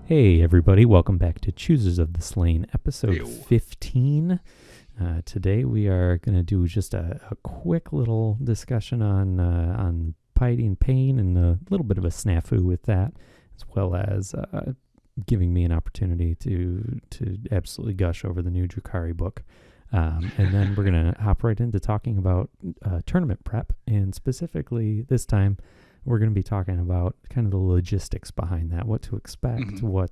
Hey everybody, welcome back to Choosers of the Slain, episode Ew. 15. Today we are going to do just a quick little discussion on piety and pain and a little bit of a snafu with that, as well as giving me an opportunity to absolutely gush over the new Drukhari book. And then we're going to hop right into talking about tournament prep, and specifically this time we're going to be talking about kind of the logistics behind that, what to expect, what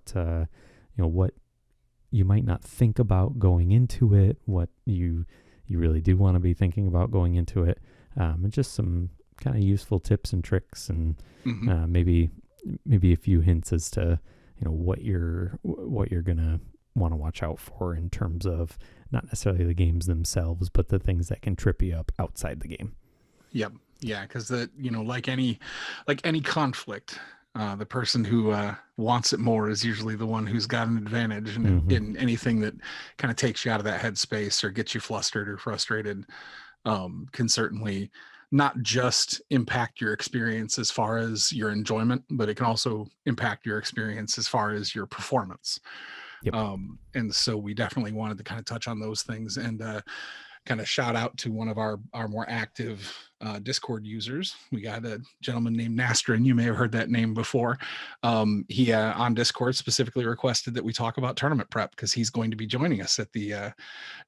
you might not think about going into it, what you really do want to be thinking about going into it, and just some kind of useful tips and tricks, and maybe a few hints as to what you're gonna want to watch out for in terms of not necessarily the games themselves, but the things that can trip you up outside the game. Yep. Yeah, because like any conflict, the person who wants it more is usually the one who's got an advantage, and in anything that kind of takes you out of that headspace or gets you flustered or frustrated can certainly not just impact your experience as far as your enjoyment, but it can also impact your experience as far as your performance. Yep. And so we definitely wanted to kind of touch on those things, and kind of shout out to one of our more active Discord users. We got a gentleman named Nastrin. You may have heard that name before. He on Discord specifically requested that we talk about tournament prep because he's going to be joining us at the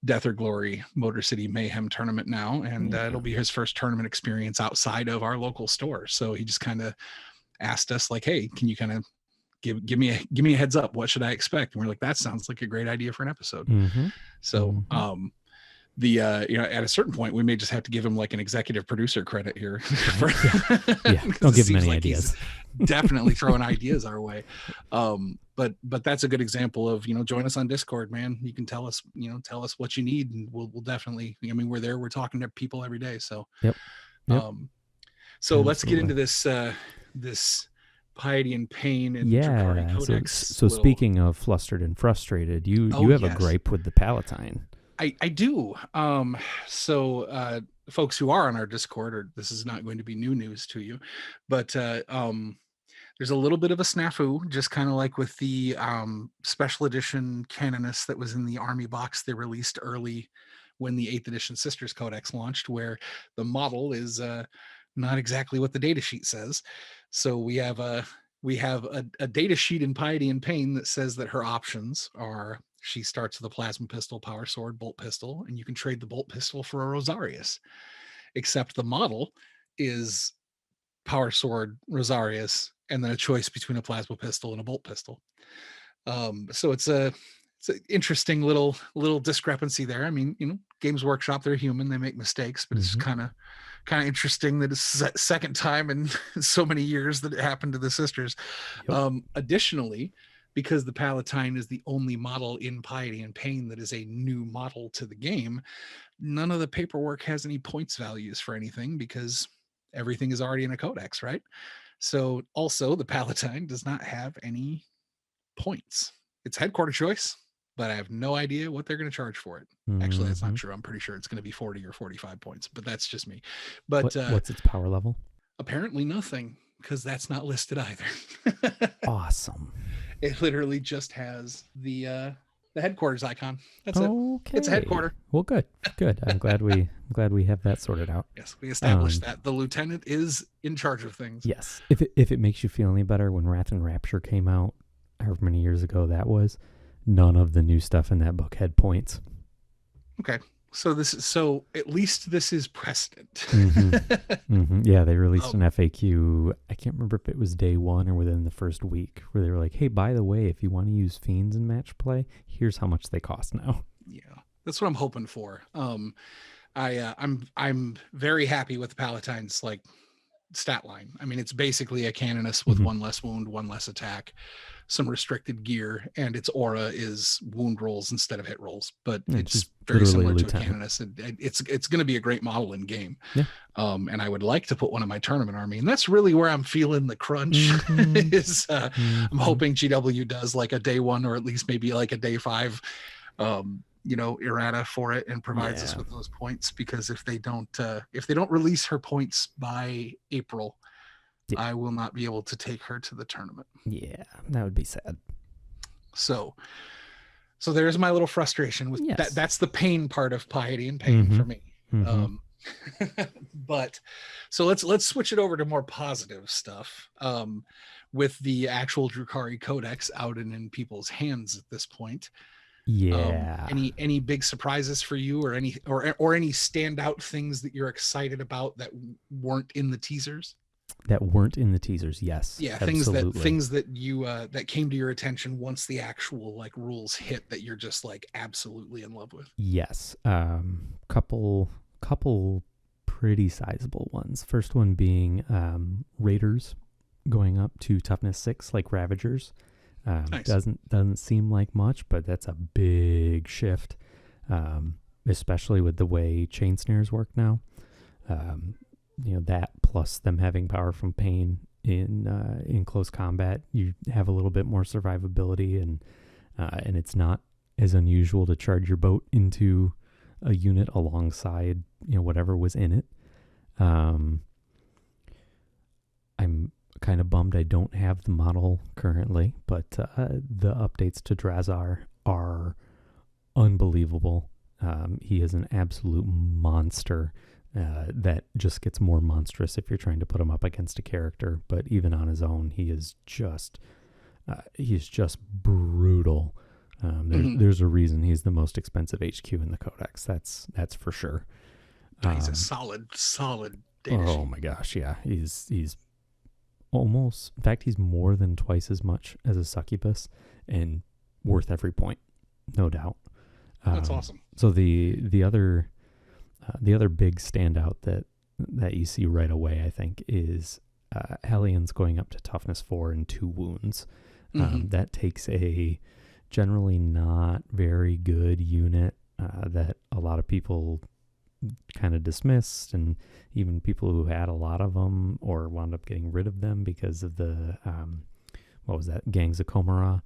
Death or Glory Motor City Mayhem tournament now, and it'll be his first tournament experience outside of our local store. So he just kind of asked us, like, hey, can you kind of give me a heads up? What should I expect? And we're like, that sounds like a great idea for an episode. So at a certain point we may just have to give him like an executive producer credit here. Don't give him any ideas. Definitely throwing ideas our way. But that's a good example of, join us on Discord, man. You can tell us what you need, and we'll definitely, we're there, we're talking to people every day. So yep. So let's get into this piety and pain and Drukhari Codex. So speaking of flustered and frustrated, you have a gripe with the Palatine. I do. So folks who are on our Discord, or this is not going to be new news to you, but there's a little bit of a snafu, just kind of like with the special edition Canonist that was in the Army box they released early when the 8th edition Sisters Codex launched, where the model is not exactly what the data sheet says. So we have a data sheet in Piety and Pain that says that her options are: she starts with a plasma pistol, power sword, bolt pistol, and you can trade the bolt pistol for a Rosarius. Except the model is power sword, Rosarius, and then a choice between a plasma pistol and a bolt pistol. So it's an interesting little discrepancy there. I mean, Games Workshop, they're human, they make mistakes, but it's kind of interesting that it's the second time in so many years that it happened to the sisters. Additionally, because the Palatine is the only model in Piety and Pain that is a new model to the game, none of the paperwork has any points values for anything because everything is already in a codex, right? So also the Palatine does not have any points. It's headquarter choice, but I have no idea what they're going to charge for it. Actually, that's not true. I'm pretty sure it's going to be 40 or 45 points, but that's just me. But what's its power level? Apparently nothing, because that's not listed either. Awesome. It literally just has the headquarters icon. That's it. It's a headquarter. Well, good. I'm glad we have that sorted out. Yes, we established that the lieutenant is in charge of things. Yes. If it makes you feel any better, when Wrath and Rapture came out, however many years ago that was, none of the new stuff in that book had points. Okay. So at least this is precedent. Yeah, they released an FAQ. I can't remember if it was day one or within the first week, where they were like, hey, by the way, if you want to use Fiends in match play, here's how much they cost now. Yeah, that's what I'm hoping for. I'm very happy with the Palatine's stat line. I mean, it's basically a Canonist with one less wound, one less attack, some restricted gear, and its aura is wound rolls instead of hit rolls, but it's very similar to a Canonist. It's going to be a great model in game. And I would like to put one in my tournament army, and that's really where I'm feeling the crunch. Is I'm hoping GW does like a day one, or at least maybe like a day 5 errata for it, and provides us with those points, because if they don't release her points by April, I will not be able to take her to the tournament. Yeah, that would be sad. So there's my little frustration with Yes. that. That's the pain part of Piety and Pain for me. But so let's switch it over to more positive stuff. With the actual Drukhari Codex out and in people's hands at this point. Yeah. Any big surprises for you, or any standout things that you're excited about that weren't in the teasers? That weren't in the teasers, yes. Yeah, absolutely. things that you that came to your attention once the actual like rules hit that you're just like absolutely in love with. Yes. Couple pretty sizable ones. First one being Raiders going up to toughness 6 like Ravagers. Nice. Doesn't seem like much, but that's a big shift, especially with the way chain snares work now. That plus them having power from pain in close combat, you have a little bit more survivability, and it's not as unusual to charge your boat into a unit alongside whatever was in it. I'm kind of bummed I don't have the model currently, but the updates to Drazar are unbelievable. He is an absolute monster that just gets more monstrous if you're trying to put him up against a character. But even on his own, he's just brutal. There's a reason he's the most expensive HQ in the Codex. That's for sure. He's a solid Danish. Oh my gosh, yeah. He's almost, in fact, he's more than twice as much as a succubus and worth every point, no doubt. That's awesome. So the other big standout that you see right away, I think, is Hellions going up to toughness 4 and 2 wounds. That takes a generally not very good unit that a lot of people kind of dismissed, and even people who had a lot of them or wound up getting rid of them because of the what was that, Gangs of Komara,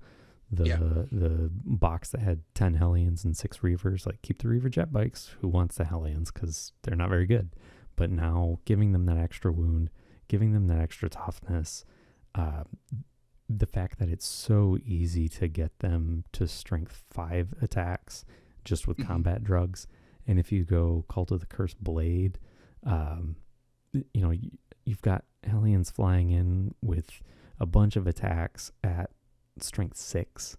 the box that had 10 Hellions and 6 Reavers. Like, keep the Reaver jet bikes. Who wants the Hellions? Because they're not very good. But now giving them that extra wound, giving them that extra toughness, the fact that it's so easy to get them to strength 5 attacks just with combat drugs. And if you go Cult of the Cursed Blade, you've got Hellions flying in with a bunch of attacks at strength 6,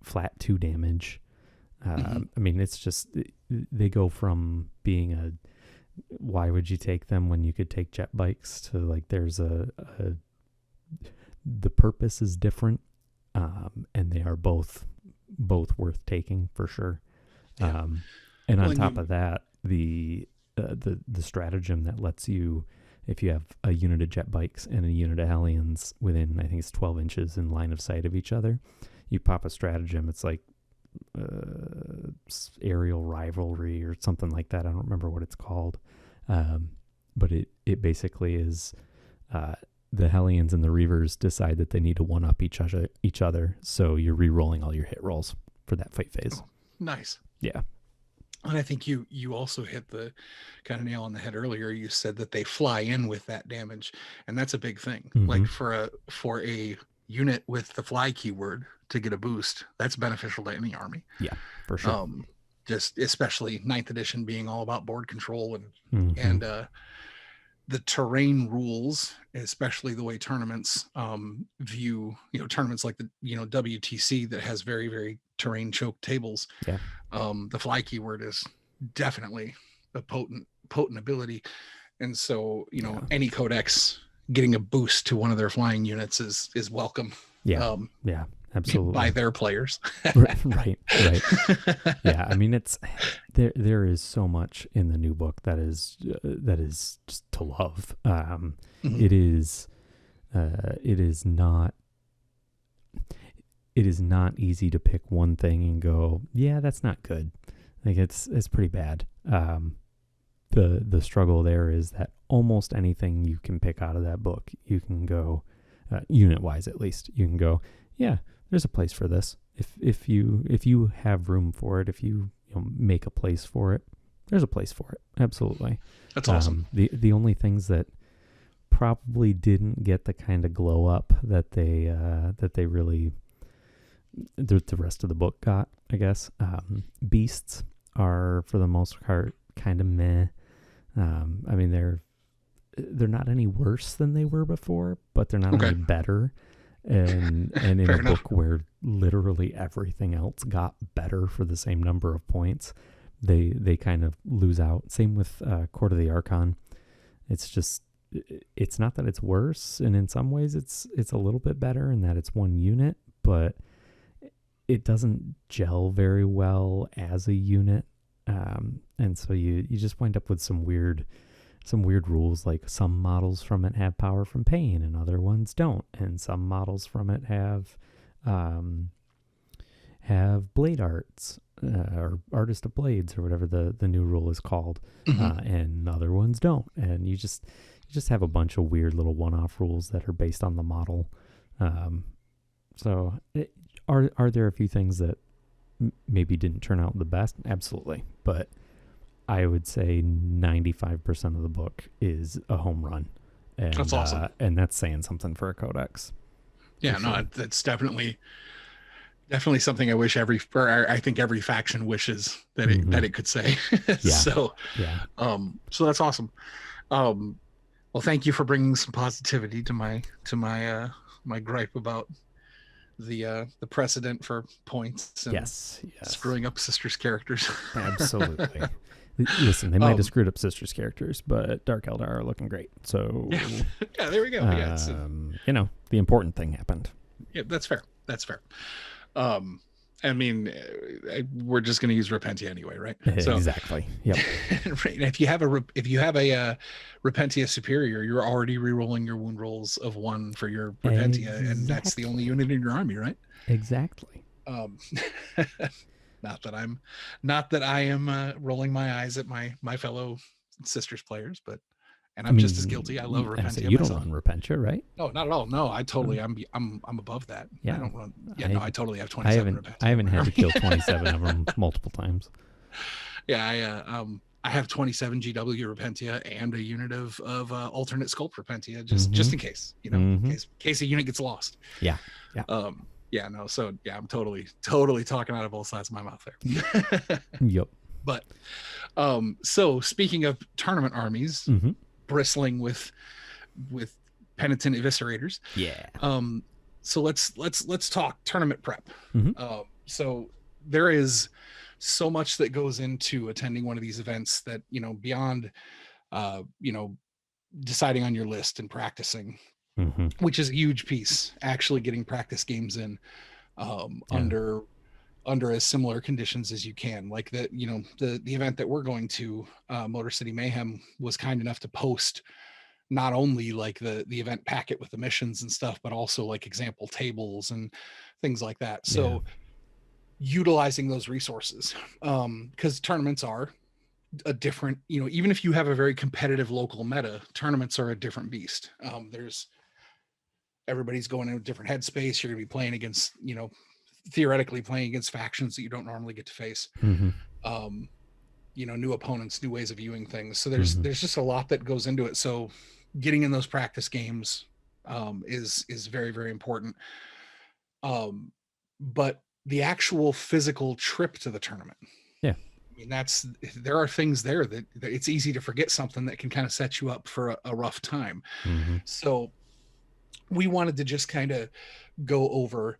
flat 2 damage. I mean, it's just, they go from being why would you take them when you could take jet bikes, to like, there's the purpose is different, and they are both worth taking for sure. Yeah. And on top of that, the stratagem that lets you, if you have a unit of jet bikes and a unit of Hellions within, I think it's 12 inches in line of sight of each other, you pop a stratagem. It's like aerial rivalry or something like that. I don't remember what it's called. But it basically is the Hellions and the Reavers decide that they need to one-up each other. So you're re-rolling all your hit rolls for that fight phase. Oh, nice. Yeah. And I think you also hit the kind of nail on the head earlier. You said that they fly in with that damage, and that's a big thing. Like for a unit with the fly keyword to get a boost, that's beneficial to any army. Yeah, for sure. Just especially 9th edition being all about board control and the terrain rules, especially the way tournaments view, tournaments like the WTC that has very, very terrain choked tables. Yeah. The fly keyword is definitely a potent ability, and so any codex getting a boost to one of their flying units is welcome. Yeah. Yeah. Absolutely. By their players. Right. Yeah. I mean, it's there is so much in the new book that is just to love. It is not easy to pick one thing and go, yeah, that's not good. Like, it's pretty bad. The struggle there is that almost anything you can pick out of that book, you can go, unit wise at least, you can go, yeah, there's a place for this. If you have room for it, if you make a place for it, there's a place for it. Absolutely. That's awesome. The only things that probably didn't get the kind of glow up that they really the rest of the book got, I guess. Beasts are for the most part kind of meh. I mean, they're not any worse than they were before, but they're not Okay. any better. And in Fair a enough. book where literally everything else got better for the same number of points, they kind of lose out. Same with Court of the Archon. It's just, it's not that it's worse, and in some ways it's a little bit better in that it's one unit, but it doesn't gel very well as a unit. And so you just wind up with some weird rules, like some models from it have power from pain and other ones don't, and some models from it have blade arts, or artist of blades, or whatever the new rule is called, and other ones don't, and you just have a bunch of weird little one-off rules that are based on the model. Are there a few things that maybe didn't turn out the best? Absolutely, but I would say 95% of the book is a home run. And, That's awesome. And that's saying something for a codex. Yeah, no, sure. that's definitely something I think every faction wishes that it could say. Yeah. So yeah. So that's awesome. Well, thank you for bringing some positivity to my my gripe about the precedent for points and Yes. screwing up sisters' characters. Absolutely. Listen, they might have screwed up sisters' characters, but Dark Eldar are looking great. So yeah, there we go. The important thing happened. Yeah, that's fair. That's fair. I mean, we're just going to use Repentia anyway, right? So, exactly. Yep. Right. If you have a Repentia superior, you're already re-rolling your wound rolls of 1 for your Repentia, and that's the only unit in your army, right? Exactly. Not that I am rolling my eyes at my fellow sisters players, but I'm just as guilty. I love Repentia. You don't run Repentia, right? No, not at all. No, I totally. I'm above that. Yeah. I don't run. Yeah, no, I totally have 27 Repentia. I haven't had to kill 27 of them multiple times. Yeah, I have 27 GW Repentia and a unit of alternate sculpt Repentia, just in case, in case a unit gets lost. Yeah. So I'm totally talking out of both sides of my mouth there. Yep. But so speaking of tournament armies, bristling with penitent eviscerators. Yeah. So let's talk tournament prep. So there is so much that goes into attending one of these events that, beyond deciding on your list and practicing, which is a huge piece, actually getting practice games in under as similar conditions as you can. Like the event that we're going to, Motor City Mayhem, was kind enough to post not only like the event packet with the missions and stuff, but also like example tables and things like that. So utilizing those resources, because tournaments are a different, even if you have a very competitive local meta, tournaments are a different beast. Everybody's going in a different headspace. You're going to be playing against, theoretically playing against factions that you don't normally get to face. New opponents, new ways of viewing things. So there's just a lot that goes into it. So getting in those practice games is very, very important. But the actual physical trip to the tournament, I mean, there are things there that it's easy to forget something that can kind of set you up for a rough time. So we wanted to just kind of go over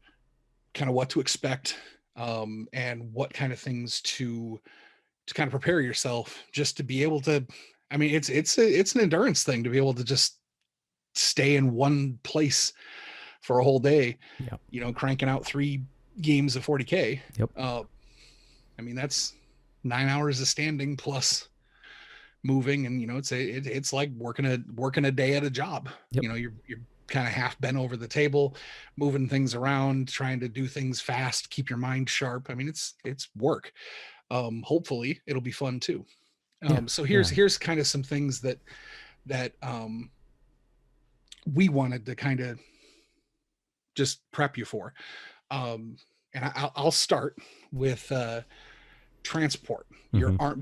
kind of what to expect, and what kind of things to kind of prepare yourself just to be able to, I mean, it's an endurance thing to be able to just stay in one place for a whole day, cranking out 3 games of 40K. I mean, that's 9 hours of standing plus moving, and it's like working a day at a job. You're kind of half bent over the table, moving things around, trying to do things fast, keep your mind sharp. I mean, it's work. Hopefully it'll be fun too. So here's kind of some things that we wanted to kind of just prep you for. And I'll start with transport.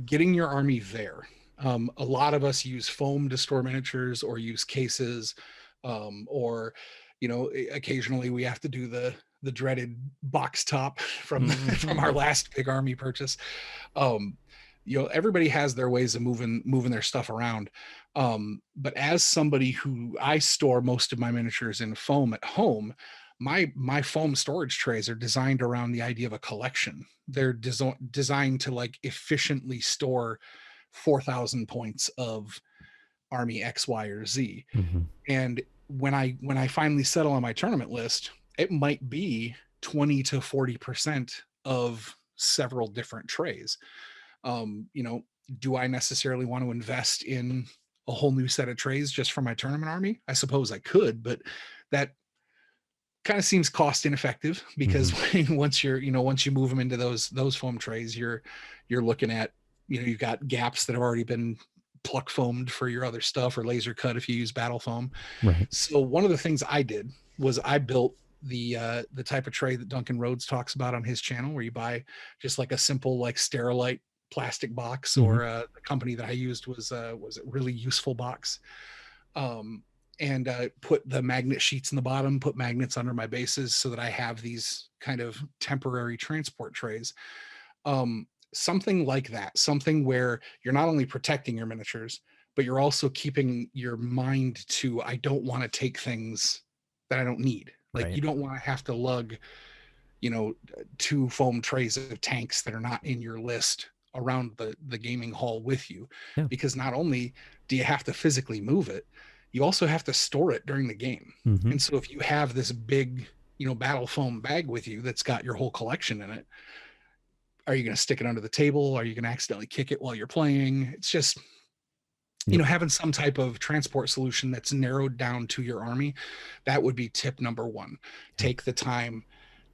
Getting your army there. A lot of us use foam to store miniatures or use cases, or occasionally we have to do the the dreaded box top from from our last big army purchase. Everybody has their ways of moving their stuff around. But as somebody who I store most of my miniatures in foam at home, my foam storage trays are designed around the idea of a collection. They're designed to like efficiently store 4,000 points of army X, Y, or Z. And when I finally settle on my tournament list, it might be 20 to 40% of several different trays. Do I necessarily want to invest in a whole new set of trays just for my tournament army? I suppose I could, but that kind of seems cost ineffective, because once you move them into those foam trays, you're looking at, you've got gaps that have already been pluck foamed for your other stuff, or laser cut if you use battle foam. Right. So one of the things I did was I built the type of tray that Duncan Rhodes talks about on his channel, where you buy just like a simple like Sterilite plastic box, or the company that I used was a Really Useful box, and put the magnet sheets in the bottom, put magnets under my bases so that I have these kind of temporary transport trays. Something like that, something where you're not only protecting your miniatures, but you're also keeping your mind to, I don't want to take things that I don't need. Like, you don't want to have to lug, 2 foam trays of tanks that are not in your list around the gaming hall with you, because not only do you have to physically move it, you also have to store it during the game. And so if you have this big, battle foam bag with you that's got your whole collection in it, are you going to stick it under the table? Are you going to accidentally kick it while you're playing? It's just, having some type of transport solution that's narrowed down to your army. That would be tip number 1. Take the time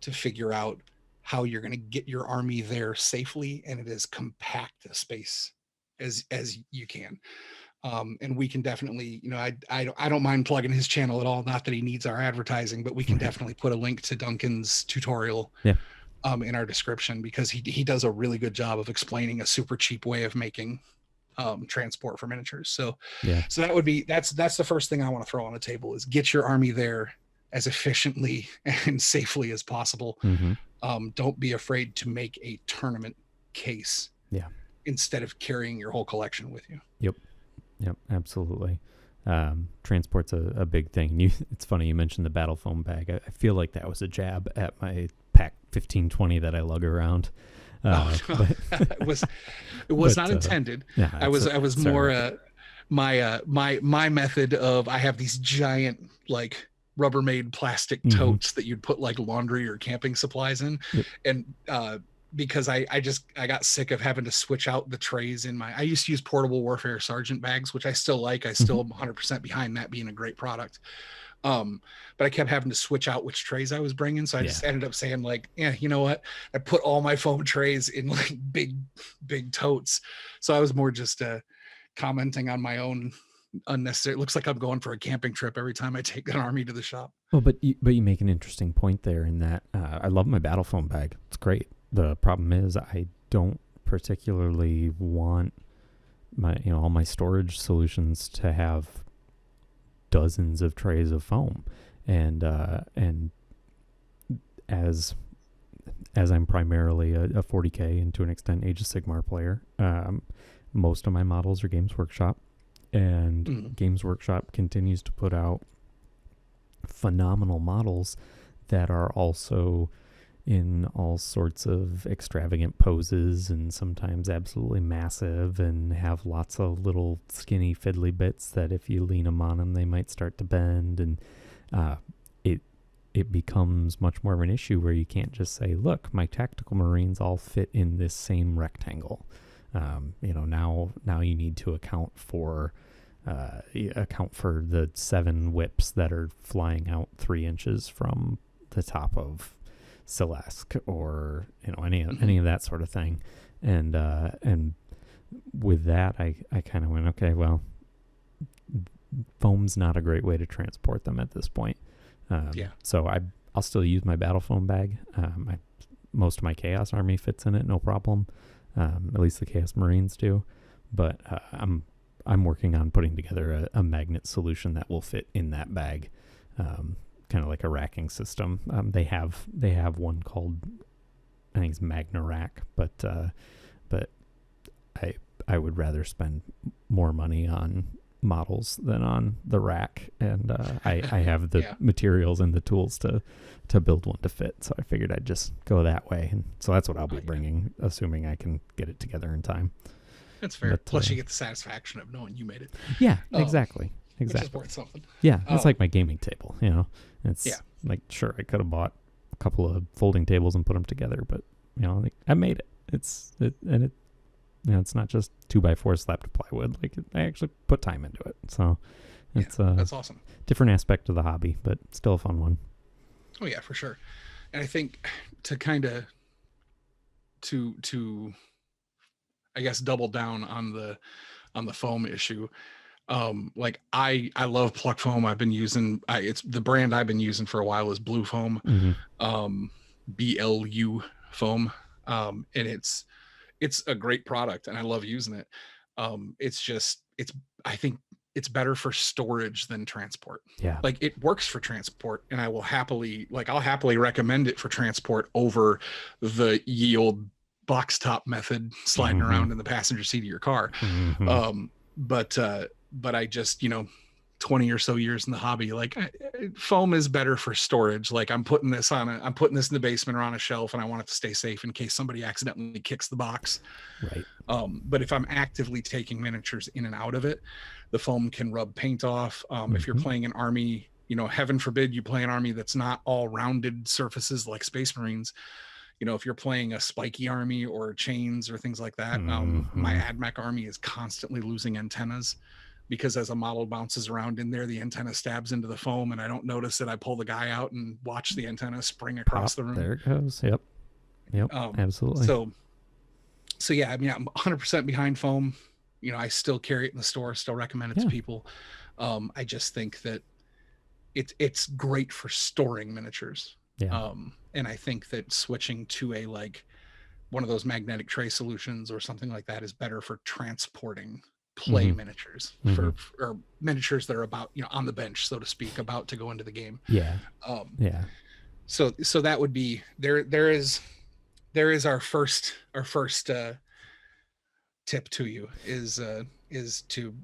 to figure out how you're going to get your army there safely and it as compact a space as you can. And we can definitely, I don't mind plugging his channel at all. Not that he needs our advertising, but we can definitely put a link to Duncan's tutorial in our description, because he does a really good job of explaining a super cheap way of making transport for miniatures. So that would be, that's the first thing I want to throw on the table, is get your army there as efficiently and safely as possible. Don't be afraid to make a tournament case instead of carrying your whole collection with you. Yep, absolutely. Transport's a big thing. It's funny you mentioned the battle foam bag. I feel like that was a jab at my pack 1520 that I lug around. It was not intended. I was more my method of, I have these giant like Rubbermaid plastic totes that you'd put like laundry or camping supplies in, and because I got sick of having to switch out the trays in I used to use Portable Warfare Sergeant bags, which I still like. I still am 100% behind that being a great product. But I kept having to switch out which trays I was bringing. So I just ended up saying like, you know what? I put all my foam trays in like big totes. So I was more just commenting on my own unnecessary. It looks like I'm going for a camping trip every time I take an army to the shop. Well, but you make an interesting point there in that I love my battle foam bag. It's great. The problem is I don't particularly want my all my storage solutions to have dozens of trays of foam, and as I'm primarily a 40K and to an extent Age of Sigmar player, most of my models are Games Workshop, and Games Workshop continues to put out phenomenal models that are also in all sorts of extravagant poses and sometimes absolutely massive, and have lots of little skinny fiddly bits that if you lean them on them, they might start to bend. And it becomes much more of an issue where you can't just say, look, my tactical Marines all fit in this same rectangle. Now you need to account for the 7 whips that are flying out 3 inches from the top of Celeste, or any of that sort of thing. And with that, I kind of went, okay, well, foam's not a great way to transport them at this point. So I'll still use my battle foam bag. Most of my Chaos army fits in it, no problem. At least the Chaos Marines do. But I'm working on putting together a magnet solution that will fit in that bag. kind of like a racking system. They have one called, I think it's Magna Rack, but I would rather spend more money on models than on the rack, and I have the materials and the tools to build one to fit, so I figured I'd just go that way, and so that's what I'll be bringing, assuming I can get it together in time. That's fair. But, plus you get the satisfaction of knowing you made it. Yeah, exactly. Which is worth something. Yeah, it's like my gaming table, it's like, sure, I could have bought a couple of folding tables and put them together, but like, I made it. It's not just 2x4 slapped to plywood. Like, I actually put time into it. So it's that's awesome. Different aspect of the hobby, but still a fun one. Oh yeah, for sure. And I think to kind of to I guess double down on the foam issue. Like I love Pluck foam. I've been using it's the brand I've been using for a while is Blue Foam. BLU foam. And it's a great product and I love using it. I think it's better for storage than transport. Yeah. Like it works for transport and I'll happily recommend it for transport over the ye old box top method sliding around in the passenger seat of your car. But I just, 20 or so years in the hobby, like foam is better for storage. Like I'm putting this in the basement or on a shelf and I want it to stay safe in case somebody accidentally kicks the box. Right. But if I'm actively taking miniatures in and out of it, the foam can rub paint off. If you're playing an army, heaven forbid you play an army that's not all rounded surfaces like Space Marines. If you're playing a spiky army or chains or things like that, my AdMech army is constantly losing antennas. Because as a model bounces around in there, the antenna stabs into the foam and I don't notice it. I pull the guy out and watch the antenna spring across the room. There it goes. Yep. Absolutely. So yeah, I mean, I'm 100% behind foam. I still carry it in the store, still recommend it to people. I just think that it's great for storing miniatures. Yeah. And I think that switching to a like one of those magnetic tray solutions or something like that is better for transporting play miniatures or miniatures that are about on the bench, so to speak, about to go into the game. So that would be there is our first tip to you is to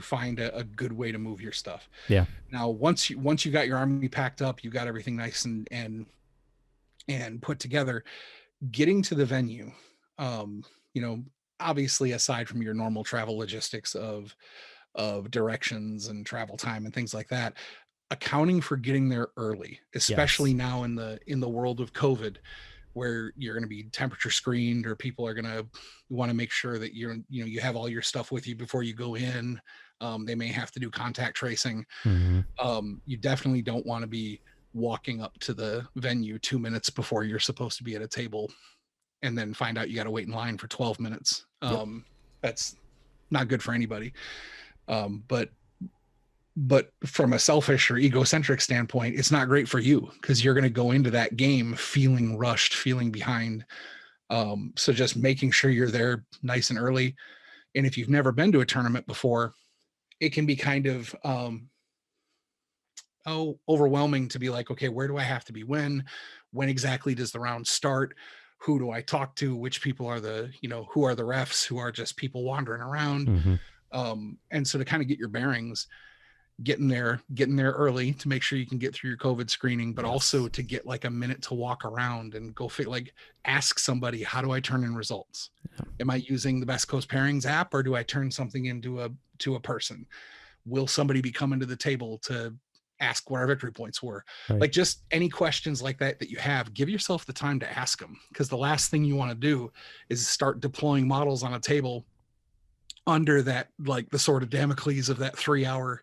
find a good way to move your stuff. Now once you got your army packed up, you got everything nice and put together, getting to the venue, obviously aside from your normal travel logistics of directions and travel time and things like that, accounting for getting there early, especially now in the world of COVID, where you're going to be temperature screened or people are going to want to make sure that you have all your stuff with you before you go in. They may have to do contact tracing. You definitely don't want to be walking up to the venue 2 minutes before you're supposed to be at a table and then find out you got to wait in line for 12 minutes. That's not good for anybody. But from a selfish or egocentric standpoint, it's not great for you because you're going to go into that game feeling rushed, feeling behind. So just making sure you're there nice and early. And if you've never been to a tournament before, it can be kind of overwhelming to be like, okay, where do I have to be when exactly does the round start? Who do I talk to? Which people are who are the refs? Who are just people wandering around? And so to kind of get your bearings, getting there early to make sure you can get through your COVID screening, but also to get like a minute to walk around and go ask somebody, how do I turn in results? Am I using the Best Coast Pairings app or do I turn something into a person? Will somebody be coming to the table to ask what our victory points were? Like just any questions like that you have, give yourself the time to ask them, because the last thing you want to do is start deploying models on a table under that, like the sword of Damocles of that 3 hour,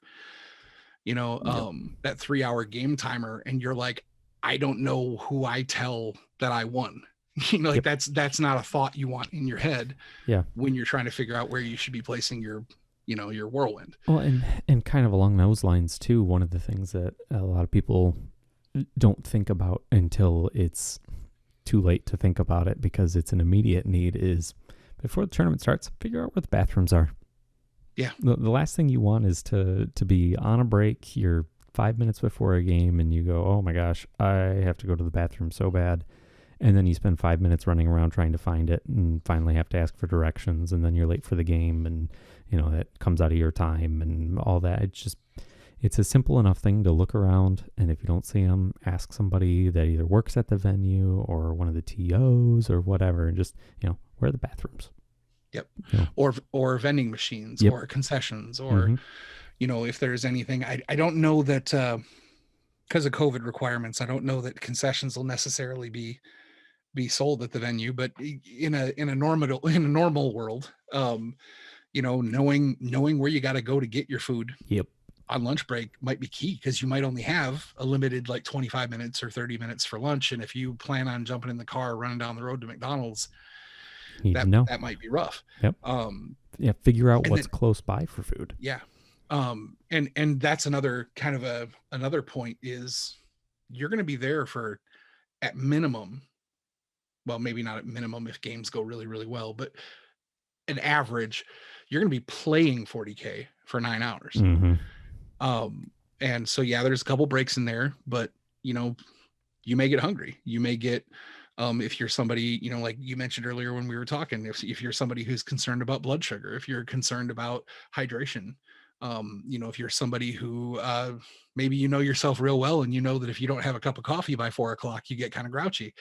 that 3 hour game timer. And you're like, I don't know who I tell that I won. That's not a thought you want in your head. When you're trying to figure out where you should be placing your whirlwind. Well, and kind of along those lines too, one of the things that a lot of people don't think about until it's too late to think about it because it's an immediate need is before the tournament starts, figure out where the bathrooms are. The last thing you want is to be on a break, you're 5 minutes before a game and you go, oh my gosh, I have to go to the bathroom so bad. And then you spend 5 minutes running around trying to find it and finally have to ask for directions. And then you're late for the game and, that comes out of your time and all that. It's a simple enough thing to look around. And if you don't see them, ask somebody that either works at the venue or one of the TOs or whatever. And just, where are the bathrooms? Yep. Yeah. Or vending machines, Yep. or concessions, or, if there's anything. I don't know that because of COVID requirements, I don't know that concessions will necessarily be sold at the venue, but in a normal world, knowing where you got to go to get your food. Yep. On lunch break might be key, because you might only have a limited 25 minutes or 30 minutes for lunch. And if you plan on jumping in the car, running down the road to McDonald's, that might be rough. Yep. Figure out what's close by for food. Yeah. And that's another kind of another point is you're going to be there for, at minimum, well, maybe not at minimum if games go really, really well, but an average, you're going to be playing 40K for 9 hours. And so, there's a couple breaks in there, but you may get hungry. You may get, if you're somebody, like you mentioned earlier when we were talking, if you're somebody who's concerned about blood sugar, if you're concerned about hydration, if you're somebody who, maybe yourself real well, and that if you don't have a cup of coffee by 4 o'clock, you get kind of grouchy.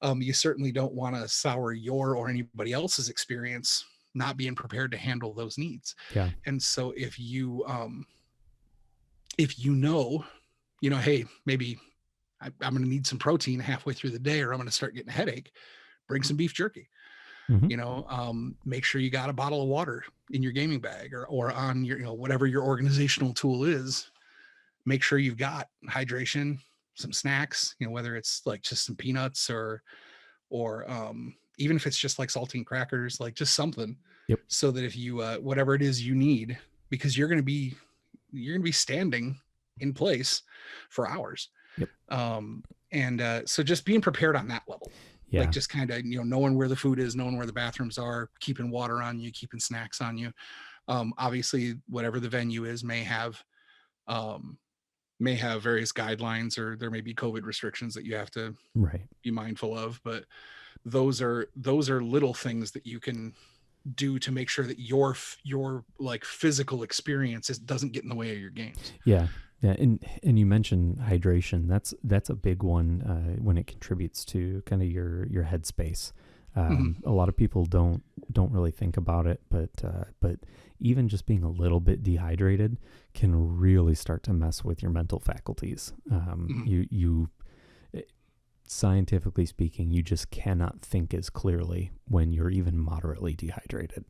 You certainly don't want to sour your or anybody else's experience not being prepared to handle those needs. Yeah. And so if you hey, maybe I'm going to need some protein halfway through the day, or I'm going to start getting a headache, bring some beef jerky. Make sure you got a bottle of water in your gaming bag, or on your, whatever your organizational tool is. Make sure you've got hydration, some snacks, whether it's just some peanuts or even if it's just saltine crackers, just something. Yep. So that if you, whatever it is you need, because you're going to be standing in place for hours. Yep. So just being prepared on that level. Yeah. Just kind of, knowing where the food is, knowing where the bathrooms are, keeping water on you, keeping snacks on you. Obviously whatever the venue is may have various guidelines, or there may be COVID restrictions that you have to be mindful of, but those are little things that you can do to make sure that your physical experience doesn't get in the way of your games. Yeah. And you mentioned hydration. That's a big one when it contributes to kind of your headspace. A lot of people don't really think about it, but even just being a little bit dehydrated can really start to mess with your mental faculties. You scientifically speaking, you just cannot think as clearly when you're even moderately dehydrated.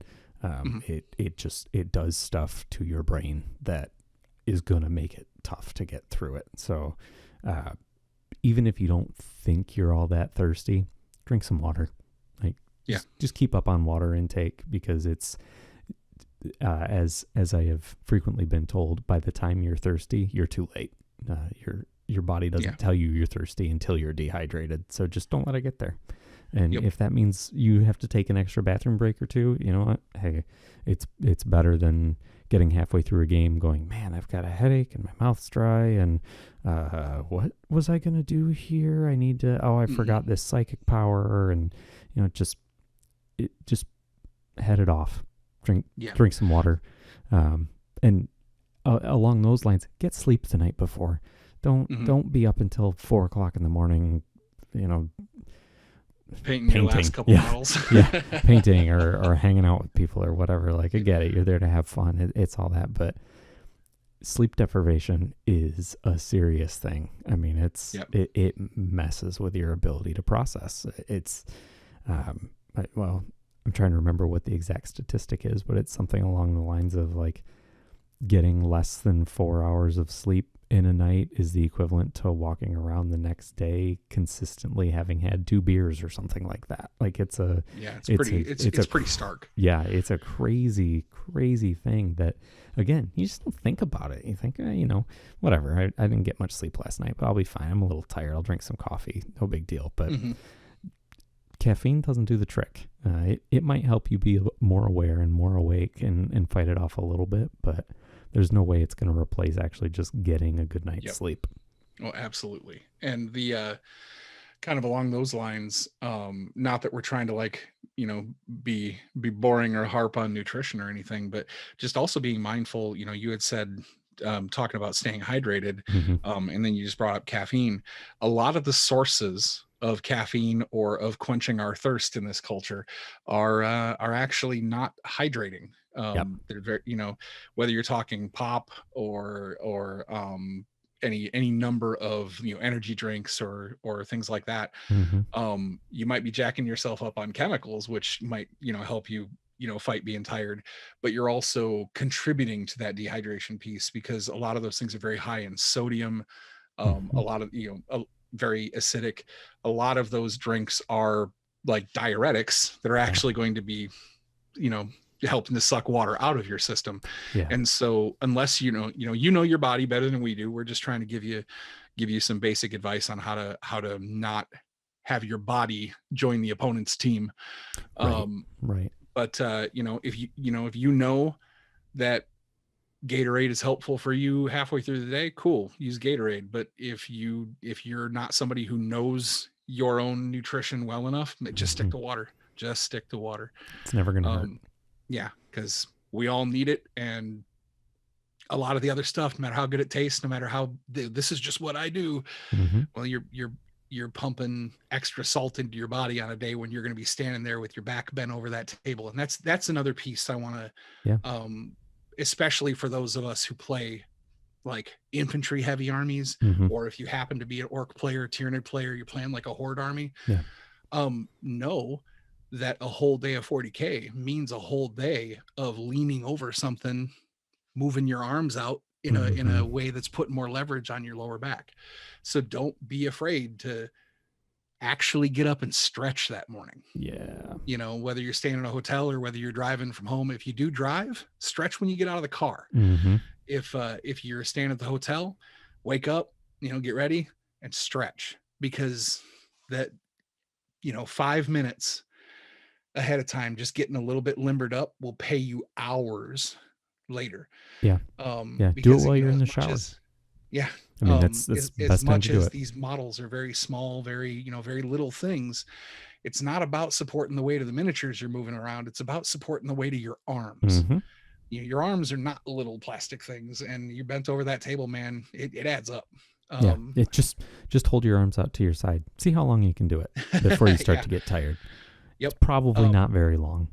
It does stuff to your brain that is going to make it tough to get through it. So even if you don't think you're all that thirsty, drink some water. Just keep up on water intake, because it's as I have frequently been told, by the time you're thirsty, you're too late. Your body doesn't tell you you're thirsty until you're dehydrated. So just don't let it get there. And if that means you have to take an extra bathroom break or two, you know what? Hey, it's better than getting halfway through a game going, man, I've got a headache and my mouth's dry, and what was I going to do here? I need to, I forgot this psychic power, and just head it off. Drink some water. And along those lines, get sleep the night before. Don't be up until 4 o'clock in the morning, painting your last couple models. Painting or hanging out with people or whatever. I get it. You're there to have fun. It's all that, but sleep deprivation is a serious thing. I mean, it messes with your ability to process. I'm trying to remember what the exact statistic is, but it's something along the lines of getting less than 4 hours of sleep in a night is the equivalent to walking around the next day consistently having had 2 beers or something like that. It's pretty stark. Yeah, it's a crazy thing that, again, you just don't think about it. You think, whatever. I didn't get much sleep last night, but I'll be fine. I'm a little tired. I'll drink some coffee. No big deal. But caffeine doesn't do the trick. It might help you be more aware and more awake and fight it off a little bit, but there's no way it's going to replace actually just getting a good night's Yep. sleep. Oh, absolutely. And the kind of along those lines, not that we're trying to like, be boring or harp on nutrition or anything, but just also being mindful. You had said, talking about staying hydrated, Mm-hmm. and then you just brought up caffeine. A lot of the sources of caffeine or of quenching our thirst in this culture are actually not hydrating. Yep. They're very, whether you're talking pop or any number of energy drinks or things like that. Mm-hmm. You might be jacking yourself up on chemicals, which might help you fight being tired, but you're also contributing to that dehydration piece, because a lot of those things are very high in sodium. Mm-hmm. A lot of very acidic. A lot of those drinks are like diuretics that are Yeah. actually going to be you know helping to suck water out of your system. Yeah. And so unless you know your body better than we do, we're just trying to give you some basic advice on how to not have your body join the opponent's team. Right. Right. But if you know that Gatorade is helpful for you halfway through the day, cool, use Gatorade. But if you're not somebody who knows your own nutrition well enough, just stick to water. Just stick to water. It's never going to hurt. Yeah, because we all need it. And a lot of the other stuff, no matter how good it tastes, no matter how this is just what I do, Mm-hmm. well, you're pumping extra salt into your body on a day when you're going to be standing there with your back bent over that table. And that's another piece I want Yeah. to, especially for those of us who play like infantry heavy armies, Mm-hmm. or if you happen to be an orc player, Tyranid player, you're playing like a horde army. Yeah. Know that a whole day of 40K means a whole day of leaning over something, moving your arms out in a way that's putting more leverage on your lower back. So don't be afraid to actually get up and stretch that morning. Yeah. Whether you're staying in a hotel or whether you're driving from home. If you do drive, stretch when you get out of the car. Mm-hmm. If you're staying at the hotel, wake up, get ready and stretch, because that 5 minutes ahead of time, just getting a little bit limbered up, will pay you hours later. Yeah. Yeah. Do it while you're in the shower. Yeah. I mean, that's the best as time much to do as it. these models are very small, very very little things. It's not about supporting the weight of the miniatures you're moving around. It's about supporting the weight of your arms. Mm-hmm. Your arms are not little plastic things, and you're bent over that table, man. It adds up. Yeah. It just hold your arms out to your side. See how long you can do it before you start to get tired. Yep. It's probably not very long.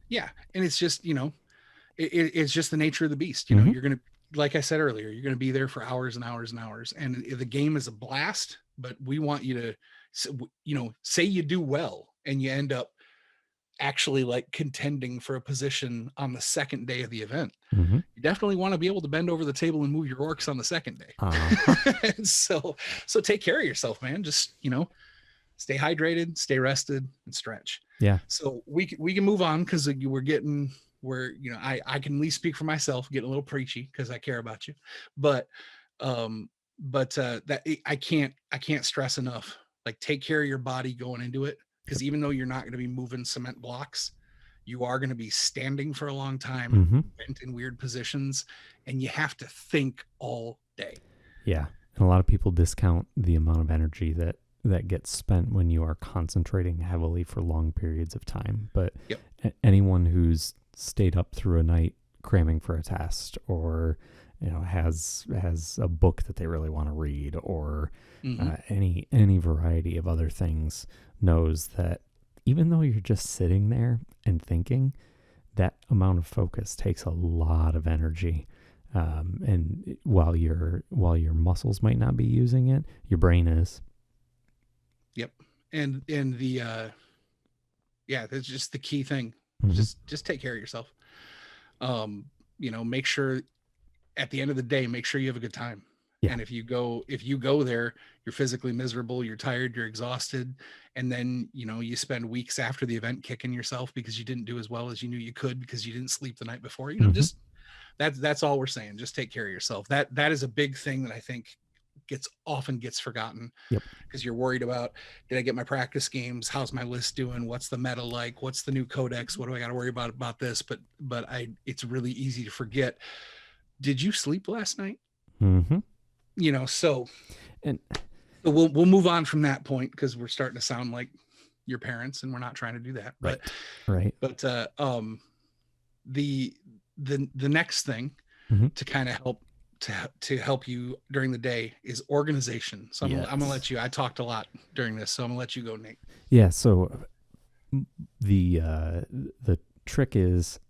Yeah, and it's just it's just the nature of the beast. Mm-hmm. You're gonna, like I said earlier, you're gonna be there for hours and hours and hours, and the game is a blast. But we want you to, say you do well and you end up actually like contending for a position on the second day of the event. Mm-hmm. You definitely want to be able to bend over the table and move your orcs on the second day. Uh-huh. so take care of yourself, man. Just stay hydrated, stay rested, and stretch. Yeah. So we can move on, because I can at least speak for myself, getting a little preachy because I care about you, but that I can't stress enough, like, take care of your body going into it, because even though you're not going to be moving cement blocks, you are going to be standing for a long time, Mm-hmm. bent in weird positions, and you have to think all day. Yeah. And a lot of people discount the amount of energy that gets spent when you are concentrating heavily for long periods of time. But Yep. Anyone who's stayed up through a night cramming for a test, or has a book that they really want to read, or any variety of other things, knows that even though you're just sitting there and thinking, that amount of focus takes a lot of energy. And while your muscles might not be using it, your brain is. Yep. And the that's just the key thing. Mm-hmm. Just take care of yourself. Make sure at the end of the day, make sure you have a good time. Yeah. And if you go there, you're physically miserable, you're tired, you're exhausted, and then you spend weeks after the event kicking yourself because you didn't do as well as you knew you could because you didn't sleep the night before. Just that's all we're saying. Just take care of yourself. That is a big thing that I think often gets forgotten. Yep. Because you're worried about, did I get my practice games? How's my list doing? What's the meta like? What's the new codex? What do I got to worry about this? But it's really easy to forget Did you sleep last night? Mm-hmm. So And we'll move on from that point, because we're starting to sound like your parents, and we're not trying to do that. right, right. But the the next thing Mm-hmm. to kind of help to help you during the day is organization. So I'm gonna let Yes. you. I talked a lot during this, so I'm gonna let you go, Nate. Yeah. So the the trick is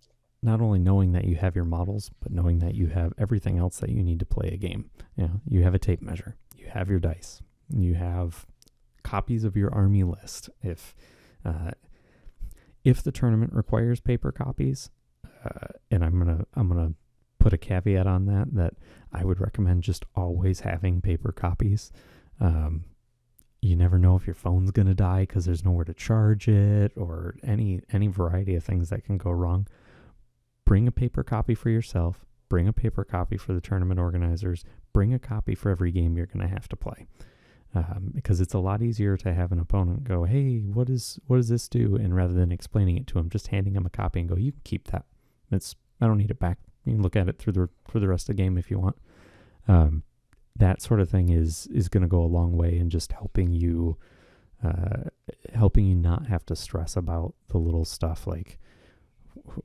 not only knowing that you have your models, but knowing that you have everything else that you need to play a game. You have a tape measure, you have your dice, you have copies of your army list. If the tournament requires paper copies, and I'm gonna put a caveat on that I would recommend just always having paper copies. You never know if your phone's gonna die because there's nowhere to charge it, or any variety of things that can go wrong. Bring a paper copy for yourself. Bring a paper copy for the tournament organizers. Bring a copy for every game you're going to have to play, because it's a lot easier to have an opponent go, "Hey, what does this do?" And rather than explaining it to him, just handing him a copy and go, "You can keep that. I don't need it back. You can look at it through the rest of the game if you want." That sort of thing is going to go a long way in just helping you not have to stress about the little stuff like,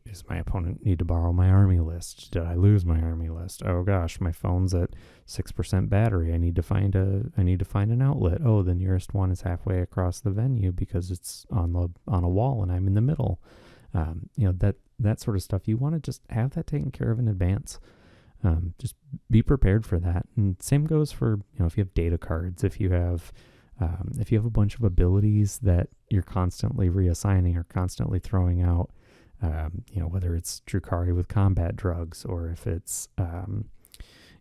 is my opponent need to borrow my army list? Did I lose my army list? Oh gosh, my phone's at 6% battery. I need to find an outlet. Oh, the nearest one is halfway across the venue because it's on a wall and I'm in the middle. That sort of stuff. You want to just have that taken care of in advance. Just be prepared for that. And same goes for, if you have data cards, if you have a bunch of abilities that you're constantly reassigning or constantly throwing out. Whether it's Drukari with combat drugs, or if it's,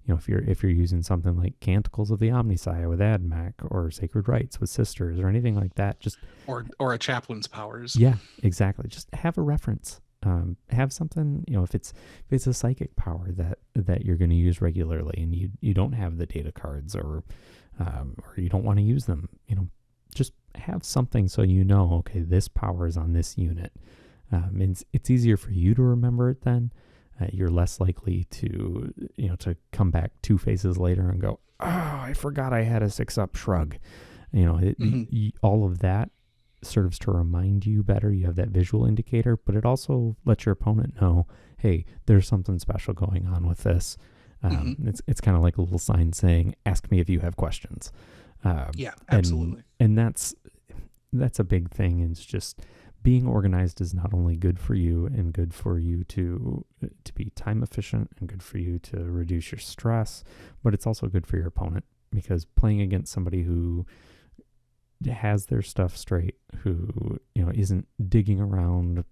if you're using something like Canticles of the Omnissiah with Admech, or Sacred Rites with Sisters, or anything like that, just or a chaplain's powers. Yeah, exactly. Just have a reference. Have something, if it's a psychic power that you're going to use regularly, and you don't have the data cards, or you don't want to use them, just have something so okay, this power is on this unit. It's easier for you to remember it then. You're less likely to come back 2 phases later and go, "Oh, I forgot I had a 6-up shrug." All of that serves to remind you better. You have that visual indicator, but it also lets your opponent know, hey, there's something special going on with this. It's kind of like a little sign saying, "Ask me if you have questions." Yeah, absolutely. And that's a big thing. It's just being organized is not only good for you and good for you to be time efficient and good for you to reduce your stress, but it's also good for your opponent, because playing against somebody who has their stuff straight, who isn't digging around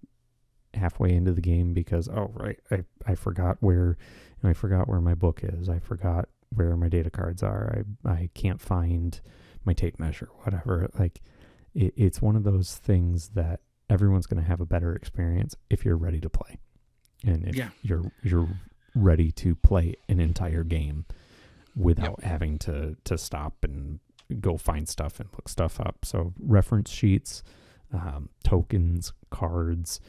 halfway into the game because, oh right, I forgot where my book is, I forgot where my data cards are, I can't find my tape measure, whatever. Like it's one of those things that everyone's going to have a better experience if you're ready to play, and if you're ready to play an entire game without having to stop and go find stuff and look stuff up. So reference sheets, tokens, cards,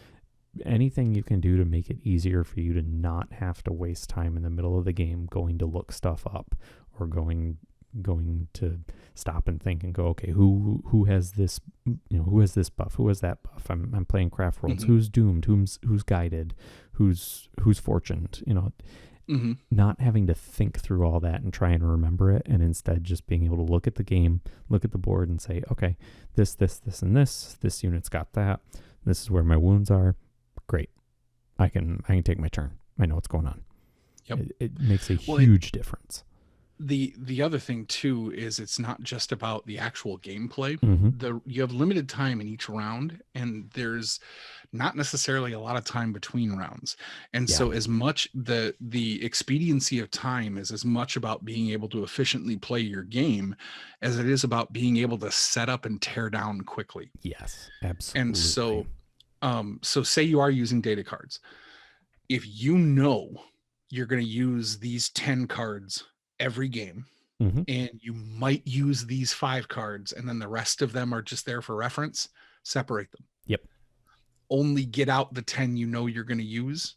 anything you can do to make it easier for you to not have to waste time in the middle of the game going to look stuff up, or going to stop and think and go, okay, who has this, who has this buff, who has that buff? I'm playing craft worlds. Who's doomed? Who's guided? Who's fortuned? Not having to think through all that and try and remember it, and instead just being able to look at the game, look at the board, and say, okay, this, and this unit's got that. This is where my wounds are. Great, I can take my turn. I know what's going on. Yep. It makes a huge difference. The other thing too is it's not just about the actual gameplay. You have limited time in each round, and there's not necessarily a lot of time between rounds. And so as much the expediency of time is as much about being able to efficiently play your game as it is about being able to set up and tear down quickly. Yes, absolutely. And so so say you are using data cards. If you're going to use these 10 cards every game, and you might use these 5 cards, and then the rest of them are just there for reference, separate them. Yep. Only get out the 10 you're going to use,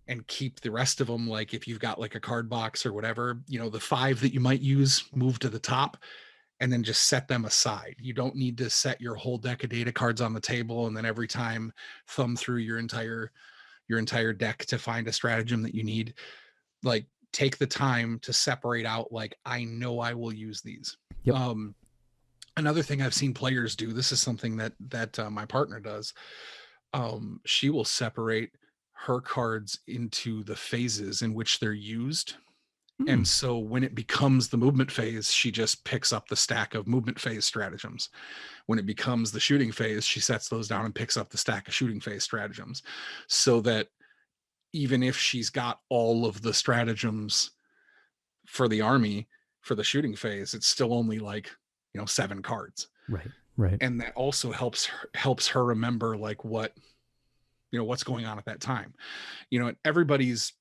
and keep the rest of them. Like if you've got like a card box or whatever, the 5 that you might use, move to the top and then just set them aside. You don't need to set your whole deck of data cards on the table and then every time thumb through your entire deck to find a stratagem that you need. Like take the time to separate out, like, I know I will use these. Yep. Another thing I've seen players do, this is something that my partner does. She will separate her cards into the phases in which they're used. And so when it becomes the movement phase, she just picks up the stack of movement phase stratagems. When it becomes the shooting phase, she sets those down and picks up the stack of shooting phase stratagems, so that even if she's got all of the stratagems for the army for the shooting phase, it's still only like 7 cards. Right. And that also helps her remember like what's going on at that time. Everybody's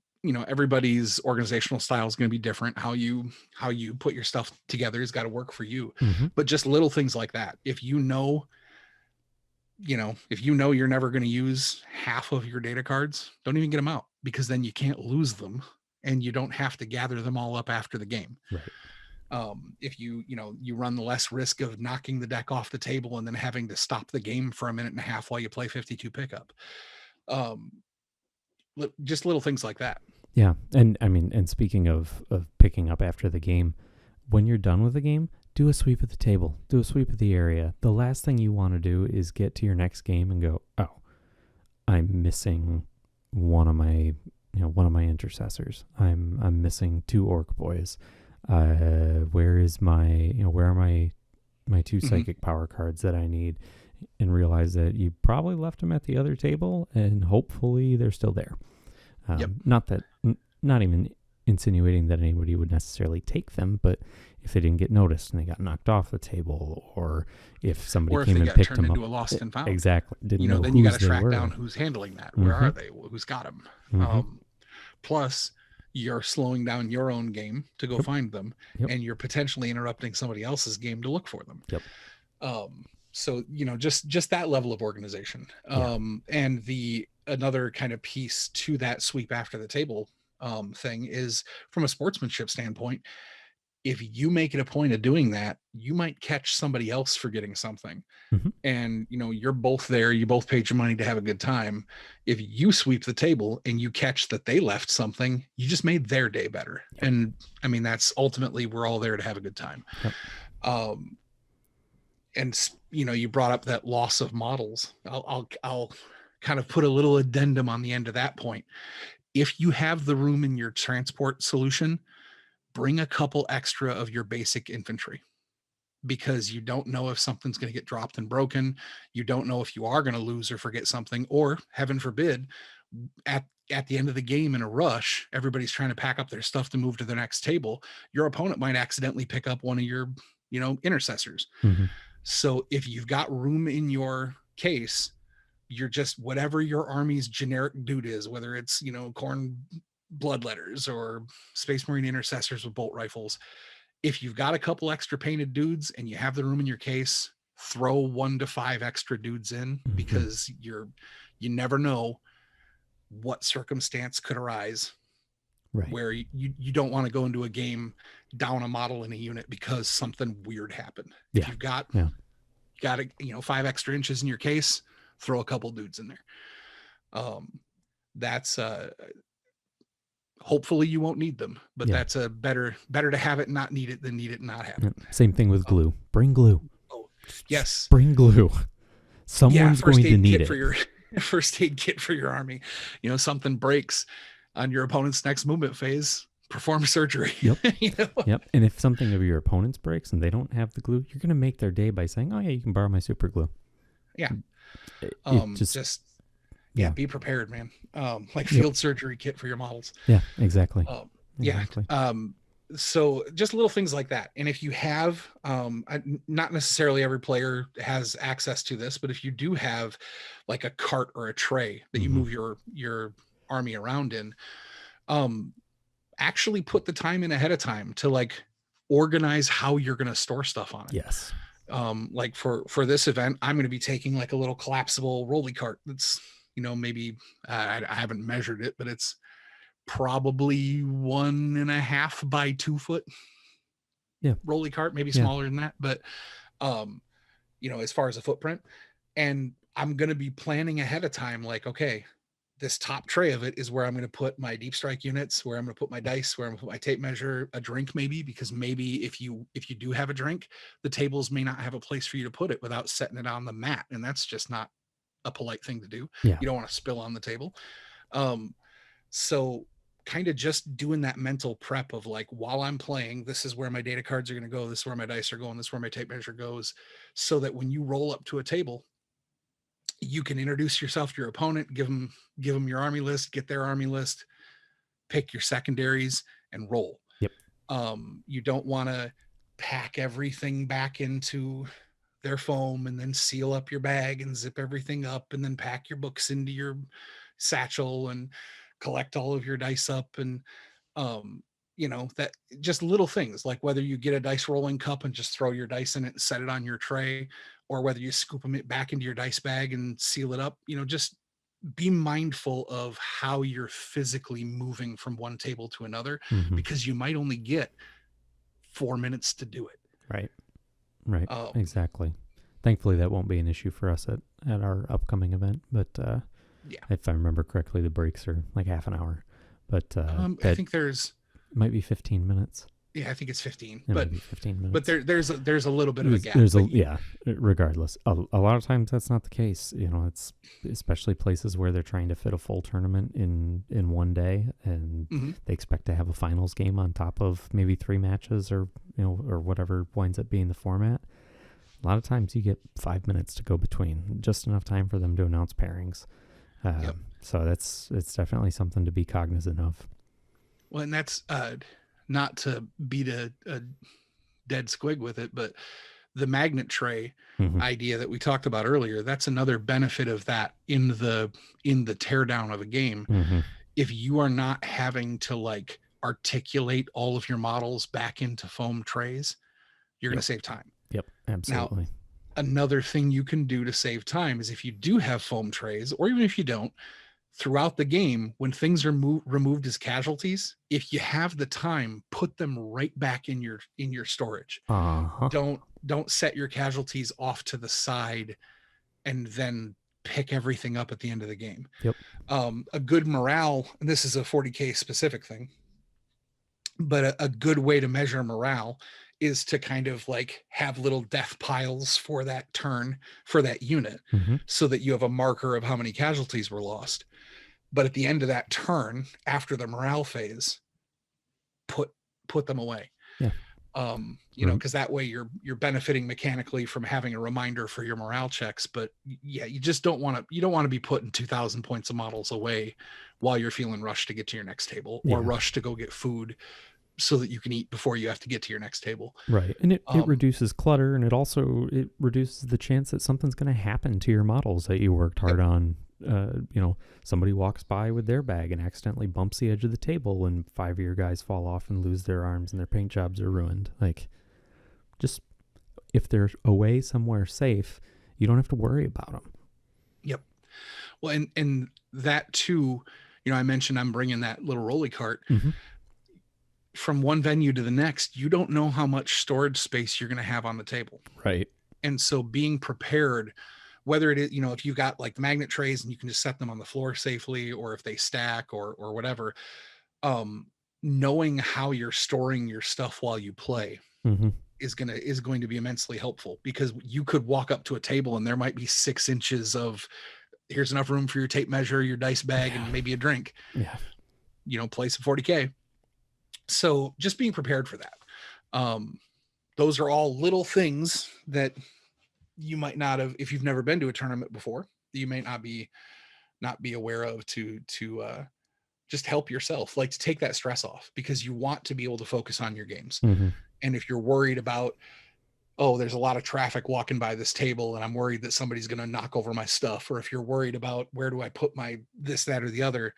organizational style is going to be different. How you put your stuff together has got to work for you. But just little things like that, if you're never going to use half of your data cards, don't even get them out, because then you can't lose them and you don't have to gather them all up after the game. Right. If you run the less risk of knocking the deck off the table and then having to stop the game for a minute and a half while you play 52 pickup. Just little things like that. Yeah. And I mean, and speaking of picking up after the game, when you're done with the game, do a sweep of the table, do a sweep of the area. The last thing you want to do is get to your next game and go, oh, I'm missing one of my intercessors. I'm missing 2 orc boys. Where are my 2 psychic power cards that I need? And realize that you probably left them at the other table and hopefully they're still there. Not even insinuating that anybody would necessarily take them, but if they didn't get noticed and they got knocked off the table, or if somebody came and picked them up, into a lost and found. Exactly. Didn't know then you got to whose they track were. down who's handling that. Where are they? Who's got them? Plus, you're slowing down your own game to go find them, and you're potentially interrupting somebody else's game to look for them. So just that level of organization. And another kind of piece to that sweep after the table thing is, from a sportsmanship standpoint, if you make it a point of doing that, you might catch somebody else forgetting something. And you're both there, you both paid your money to have a good time. If you sweep the table and you catch that they left something, you just made their day better. And I mean, that's ultimately, we're all there to have a good time. And you brought up that loss of models. I'll kind of put a little addendum on the end of that point. If you have the room in your transport solution, bring a couple extra of your basic infantry, because you don't know if something's going to get dropped and broken. You don't know if you are going to lose or forget something, or heaven forbid, at the end of the game in a rush, everybody's trying to pack up their stuff to move to the next table. Your opponent might accidentally pick up one of your, intercessors. So if you've got room in your case, you're just, whatever your army's generic dude is, whether it's, Khorne bloodletters or Space Marine intercessors with bolt rifles, if you've got a couple extra painted dudes and you have the room in your case, throw 1 to 5 extra dudes in, because you never know what circumstance could arise where you don't want to go into a game down a model in a unit because something weird happened. If you've got 5 extra inches in your case, throw a couple dudes in there. That's hopefully you won't need them, but that's a better to have it and not need it than need it and not have it. Same thing with glue. Bring glue. Yes, bring glue. Someone's going to need it for your first aid kit for your army. Something breaks on your opponent's next movement phase, perform surgery. Yep. And if something of your opponent's breaks and they don't have the glue, you're going to make their day by saying, oh yeah, you can borrow my super glue. Be prepared, man. Like field surgery kit for your models. Yeah, exactly. So just little things like that. And if you have, not necessarily every player has access to this, but if you do have like a cart or a tray that you move your army around in, actually put the time in ahead of time to like organize how you're going to store stuff on it. Yes. Like for this event, I'm going to be taking like a little collapsible rolly cart that's, maybe I haven't measured it, but it's probably 1.5 by 2 foot rolly cart, maybe smaller than that, but as far as a footprint. And I'm going to be planning ahead of time, like, okay, this top tray of it is where I'm going to put my deep strike units, where I'm going to put my dice, where I'm going to put my tape measure, a drink, maybe, because maybe if you do have a drink, the tables may not have a place for you to put it without setting it on the mat. And that's just not a polite thing to do. Yeah. You don't want to spill on the table. So kind of just doing that mental prep of like, while I'm playing, this is where my data cards are going to go. This is where my dice are going. This is where my tape measure goes. So that when you roll up to a table, you can introduce yourself to your opponent, give them your army list, get their army list, pick your secondaries, and roll. Yep. You don't want to pack everything back into their foam and then seal up your bag and zip everything up and then pack your books into your satchel and collect all of your dice up. And that just little things, like whether you get a dice rolling cup and just throw your dice in it and set it on your tray, or whether you scoop them back into your dice bag and seal it up, just be mindful of how you're physically moving from one table to another, because you might only get 4 minutes to do it. Right. Exactly. Thankfully, that won't be an issue for us at our upcoming event. But if I remember correctly, the breaks are like half an hour. But I think there's might be 15 minutes. Yeah, I think it's 15. It might be 15 minutes. But there's a little bit of a gap. Regardless. A lot of times that's not the case. It's especially places where they're trying to fit a full tournament in one day, and they expect to have a finals game on top of maybe 3 matches or whatever winds up being the format. A lot of times you get 5 minutes to go between, just enough time for them to announce pairings. So it's definitely something to be cognizant of. Well, and that's not to beat a dead squig with it, but the magnet tray idea that we talked about earlier, that's another benefit of that in the teardown of a game. If you are not having to like articulate all of your models back into foam trays, you're going to save time. Yep, absolutely. Now, another thing you can do to save time is, if you do have foam trays, or even if you don't, throughout the game, when things are removed as casualties, if you have the time, put them right back in your storage. Don't set your casualties off to the side and then pick everything up at the end of the game. A good morale, and this is a 40K specific thing, but a good way to measure morale is to kind of like have little death piles for that turn, for that unit, so that you have a marker of how many casualties were lost. But at the end of that turn, after the morale phase, put them away. Because that way you're benefiting mechanically from having a reminder for your morale checks. But you just don't want to be putting 2,000 points of models away while you're feeling rushed to get to your next table, or rushed to go get food so that you can eat before you have to get to your next table. Right. And it reduces clutter, and it reduces the chance that something's going to happen to your models that you worked hard on. Somebody walks by with their bag and accidentally bumps the edge of the table, and 5 of your guys fall off and lose their arms and their paint jobs are ruined. Like, just if they're away somewhere safe, you don't have to worry about them. Yep. Well, and that too, I mentioned I'm bringing that little rolly cart. From one venue to the next, you don't know how much storage space you're going to have on the table. Right. And so being prepared, whether it is, if you've got like the magnet trays and you can just set them on the floor safely, or if they stack or whatever, knowing how you're storing your stuff while you play is going to be immensely helpful, because you could walk up to a table and there might be 6 inches of, here's enough room for your tape measure, your dice bag, and maybe a drink. Play some 40K. So just being prepared for that. Those are all little things that you might not have, if you've never been to a tournament before, you may not be aware of to just help yourself, like to take that stress off, because you want to be able to focus on your games. And if you're worried about, there's a lot of traffic walking by this table and I'm worried that somebody's going to knock over my stuff, or if you're worried about where do I put my this, that, or the other,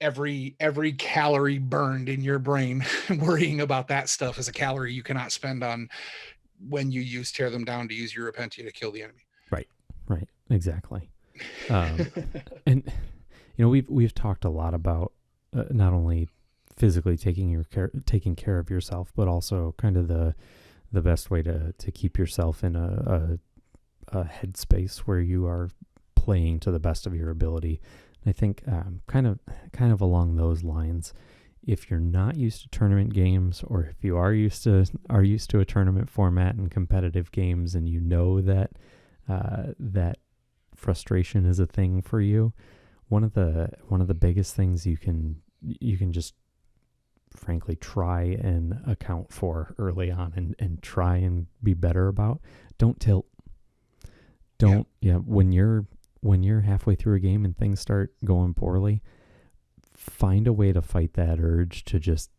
every calorie burned in your brain worrying about that stuff is a calorie you cannot spend on when you use tear them down to use your Repentia to kill the enemy. Right. Exactly. And we've talked a lot about not only physically taking care of yourself, but also kind of the best way to keep yourself in a headspace where you are playing to the best of your ability. And I think kind of along those lines, if you're not used to tournament games, or if you are used to a tournament format and competitive games, and you know that that frustration is a thing for you, one of the biggest things you can just frankly try and account for early on, and try and be better about, don't tilt. Don't when you're halfway through a game and things start going poorly, find a way to fight that urge to just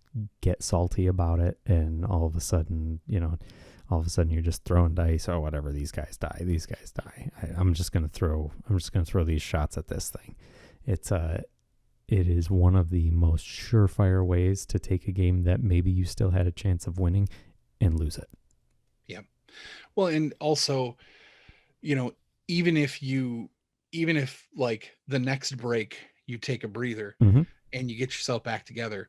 get salty about it, and all of a sudden you're just throwing dice. Oh, whatever, these guys die. I'm just gonna throw these shots at this thing. It is one of the most surefire ways to take a game that maybe you still had a chance of winning and lose it. Yeah. Well, and also, even if like the next break you take a breather and you get yourself back together,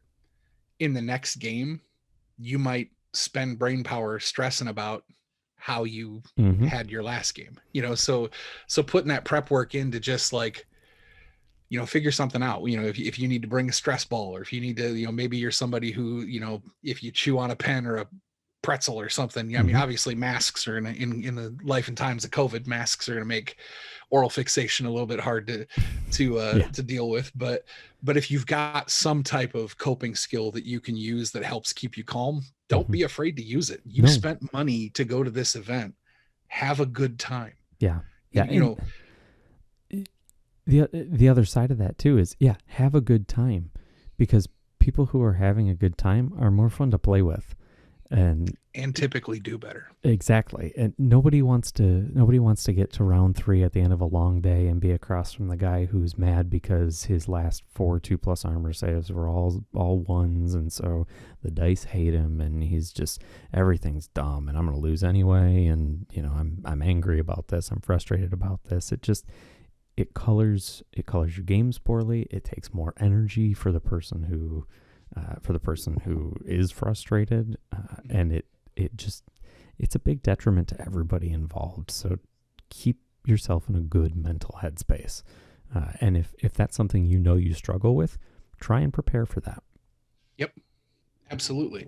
in the next game, you might spend brain power stressing about how you had your last game, so putting that prep work into just like, figure something out. If you need to bring a stress ball, or if you need to, maybe you're somebody who, if you chew on a pen or a pretzel or something. I mean, obviously masks are in the life and times of COVID, masks are going to make oral fixation a little bit hard to deal with. But if you've got some type of coping skill that you can use that helps keep you calm, don't be afraid to use it. You spent money to go to this event. Have a good time. Yeah. The other side of that too is, have a good time, because people who are having a good time are more fun to play with, and typically do better. Exactly. And nobody wants to get to round 3 at the end of a long day and be across from the guy who's mad because his last 4 2+ armor saves were all ones, and so the dice hate him, and he's just, everything's dumb, and I'm going to lose anyway, and I'm angry about this, I'm frustrated about this. It colors your games poorly. It takes more energy for the person who is frustrated, and it's a big detriment to everybody involved. So keep yourself in a good mental headspace, and if that's something you struggle with, try and prepare for that. Yep, absolutely.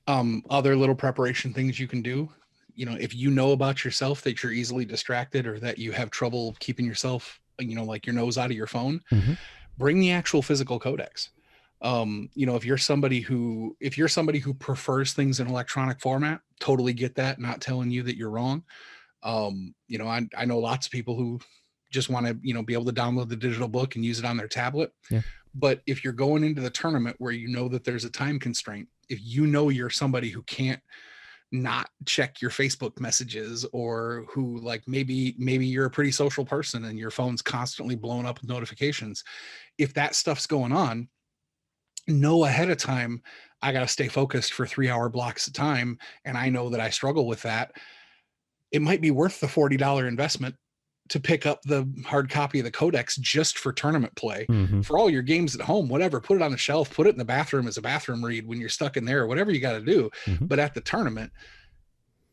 Other little preparation things you can do. If you know about yourself that you're easily distracted, or that you have trouble keeping yourself, like your nose out of your phone, bring the actual physical codex. If you're somebody who prefers things in electronic format, totally get that. Not telling you that you're wrong. I know lots of people who just want to, be able to download the digital book and use it on their tablet. Yeah. But if you're going into the tournament where that there's a time constraint, if you're somebody who can't not check your Facebook messages, or who, like, maybe you're a pretty social person and your phone's constantly blowing up with notifications, if that stuff's going on, know ahead of time, I got to stay focused for 3-hour blocks of time, and I know that I struggle with that. It might be worth the $40 investment to pick up the hard copy of the codex just for tournament play. For all your games at home, whatever, put it on the shelf, put it in the bathroom as a bathroom read when you're stuck in there, or whatever you got to do. But at the tournament,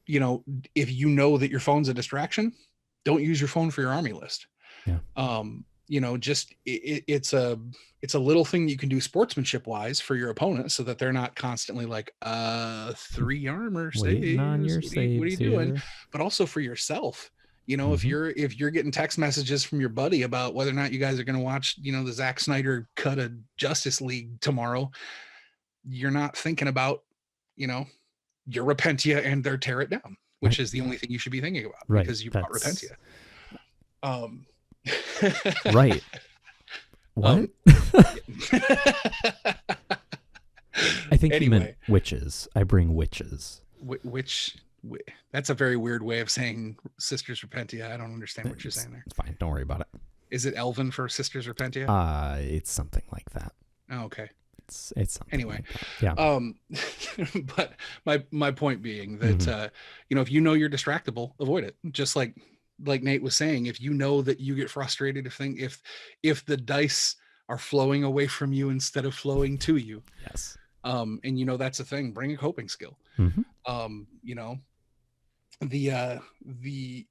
if you know that your phone's a distraction, don't use your phone for your army list. Just it's a little thing that you can do sportsmanship wise for your opponent, so that they're not constantly like, 3 armor saves, on your saves, what are you doing? But also for yourself, if you're getting text messages from your buddy about whether or not you guys are going to watch, the Zack Snyder cut of Justice League tomorrow, you're not thinking about, your Repentia and their tear it down, which is the only thing you should be thinking about, because you bought Repentia. Right. What? I think you meant witches. I bring witches. That's a very weird way of saying Sisters Repentia. I don't understand what you're saying there. It's fine. Don't worry about it. Is it Elven for Sisters Repentia? It's something like that. Oh, okay. It's something. Anyway, like that. Yeah. But my point being that if you're distractible, avoid it. Just like Nate was saying, if you know that you get frustrated if the dice are flowing away from you instead of flowing to you. Yes. And that's a thing. Bring a coping skill. Mm-hmm. You know, the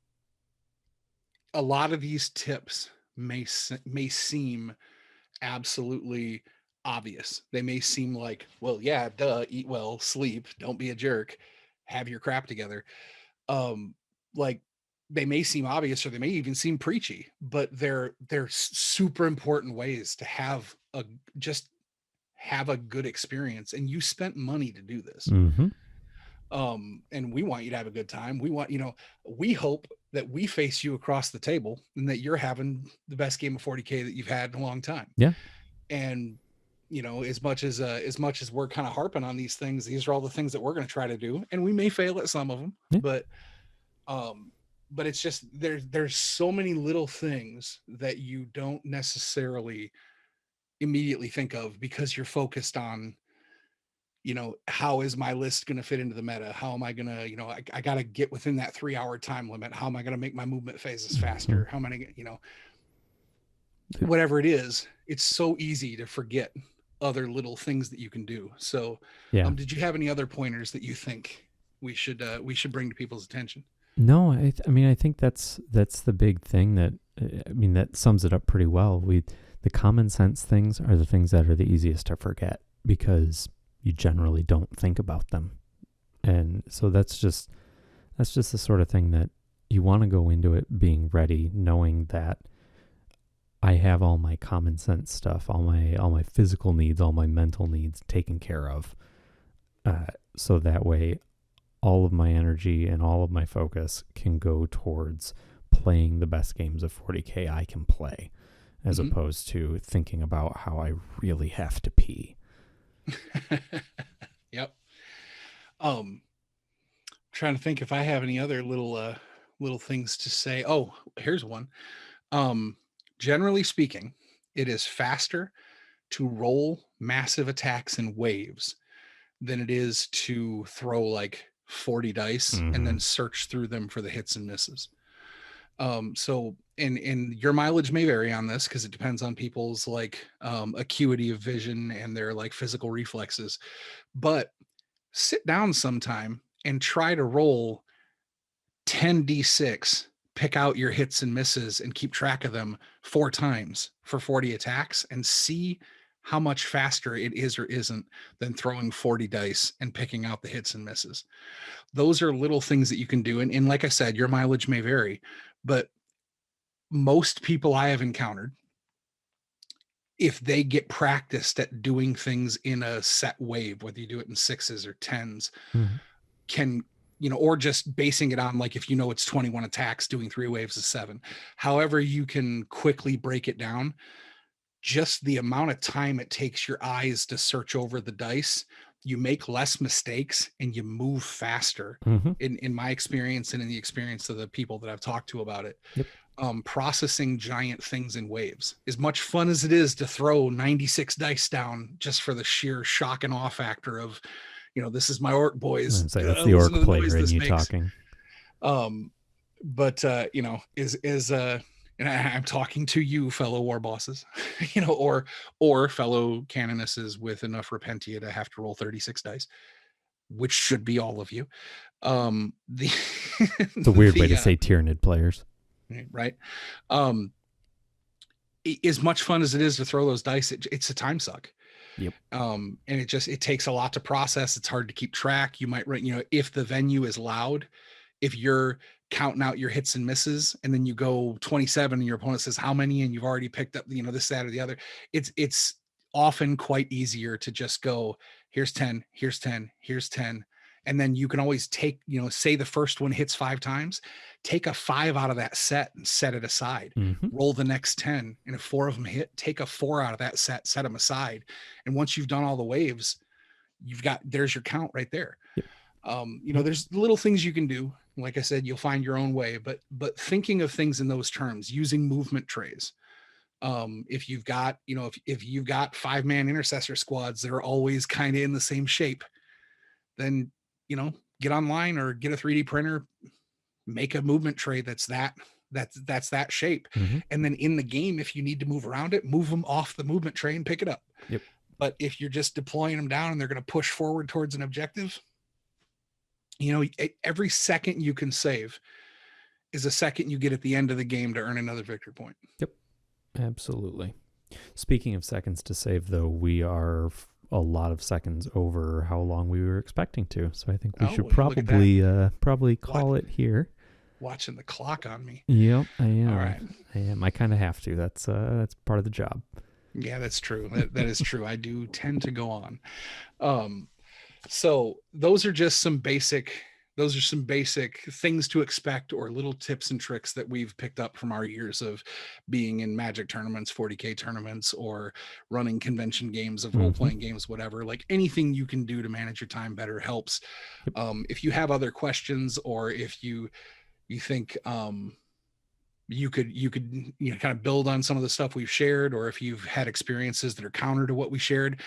a lot of these tips may seem absolutely obvious. They may seem like, well, yeah, duh, eat well, sleep, don't be a jerk, have your crap together. Like they may seem obvious or they may even seem preachy, but they're super important ways to just have a good experience. And you spent money to do this. Mm-hmm. And we want you to have a good time. We hope that we face you across the table and that you're having the best game of 40K that you've had in a long time. Yeah. And as much as we're kind of harping on these things, these are all the things that we're going to try to do, and we may fail at some of them. Yeah. But it's just there's so many little things that you don't necessarily immediately think of because you're focused on, how is my list going to fit into the meta? How am I going to, I got to get within that 3-hour time limit. How am I going to make my movement phases faster? Mm-hmm. How am I going to, whatever it is, it's so easy to forget other little things that you can do. So, Yeah. did you have any other pointers that you think we should bring to people's attention? No, I mean, I think that's the big thing that sums it up pretty well. The common sense things are the things that are the easiest to forget because you generally don't think about them. And so that's just the sort of thing that you want to go into it being ready, knowing that I have all my common sense stuff, all my physical needs, all my mental needs taken care of. So that way all of my energy and all of my focus can go towards playing the best games of 40K I can play, as opposed to thinking about how I really have to pee. Yep. Trying to think if I have any other little things to say. Oh, here's one. Generally speaking, it is faster to roll massive attacks in waves than it is to throw like 40 dice and then search through them for the hits and misses. So and your mileage may vary on this because it depends on people's like acuity of vision and their like physical reflexes. But sit down sometime and try to roll 10d6, pick out your hits and misses and keep track of them 4 times for 40 attacks and see how much faster it is or isn't than throwing 40 dice and picking out the hits and misses. Those are little things that you can do. And like I said, your mileage may vary, but most people I have encountered, if they get practiced at doing things in a set wave, whether you do it in 6s or 10s, can, or just basing it on like, if it's 21 attacks, doing 3 waves of 7, however you can quickly break it down, just the amount of time it takes your eyes to search over the dice, you make less mistakes and you move faster. In my experience and in the experience of the people that I've talked to about it. Yep. Processing giant things in waves, as much fun as it is to throw 96 dice down just for the sheer shock and awe factor of, this is my orc boys. It's the orc player in you talking. But and I'm talking to you, fellow war bosses, or fellow canonesses with enough repentia to have to roll 36 dice, which should be all of you. It's a weird way to say Tyranid players. Right. As much fun as it is to throw those dice, it's a time suck. Yep. And it takes a lot to process. It's hard to keep track. You might, if the venue is loud, if you're counting out your hits and misses and then you go 27 and your opponent says how many and you've already picked up this, that, or the other, it's often quite easier to just go, here's 10, here's 10, here's 10. And then you can always take, say the first one hits 5 times, take a 5 out of that set and set it aside, roll the next 10. And if 4 of them hit, take a 4 out of that set them aside. And once you've done all the waves, there's your count right there. Yep. There's little things you can do. Like I said, you'll find your own way, but thinking of things in those terms, using movement trays. If you've got, if you've got 5-man intercessor squads that are always kind of in the same shape, then, get online or get a 3D printer, make a movement tray that's that that's that shape. Mm-hmm. And then in the game, if you need to move around it, move them off the movement tray and pick it up. Yep. But if you're just deploying them down and they're going to push forward towards an objective, you know, every second you can save is a second you get at the end of the game to earn another victory point. Yep, absolutely. Speaking of seconds to save, though, we are a lot of seconds over how long we were expecting to. So I think we should probably call it here. Watching the clock on me. Yep, I am. All right. I am. I kind of have to. That's part of the job. Yeah, that's true. That is true. I do tend to go on. So those are just some basic things to expect, or little tips and tricks that we've picked up from our years of being in Magic tournaments, 40K tournaments, or running convention games of role-playing games, whatever. Like, anything you can do to manage your time better helps. If you have other questions, or if you think you could kind of build on some of the stuff we've shared, or if you've had experiences that are counter to what we shared,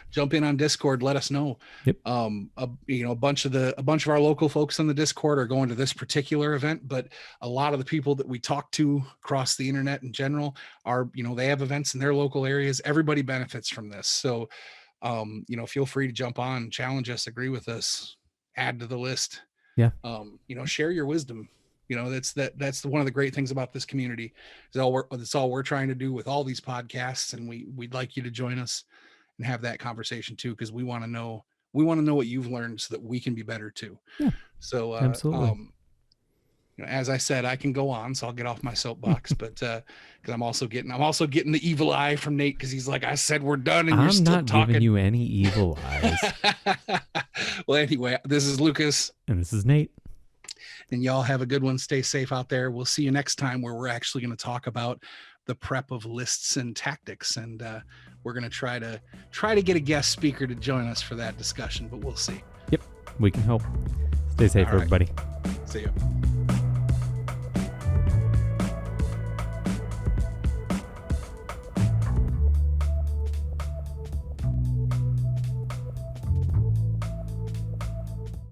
jump in on Discord, let us know. A bunch of our local folks on the Discord are going to this particular event, but a lot of the people that we talk to across the internet in general are, they have events in their local areas. Everybody benefits from this. So feel free to jump on, challenge us, agree with us, add to the list. Share your wisdom. That's one of the great things about this community. That's all we're trying to do with all these podcasts, and we'd like you to join us and have that conversation too, because we want to know what you've learned so that we can be better too. So absolutely. As I said, I can go on, so I'll get off my soapbox, but because I'm also getting the evil eye from Nate, because he's like, I said we're done, and you're still talking. I'm not giving you any evil eyes. Well, anyway, this is Lucas, and this is Nate. And y'all have a good one. Stay safe out there. We'll see you next time, where we're actually going to talk about the prep of lists and tactics. And we're going to try to get a guest speaker to join us for that discussion, but we'll see. Yep, we can help. Stay safe, everybody. See you.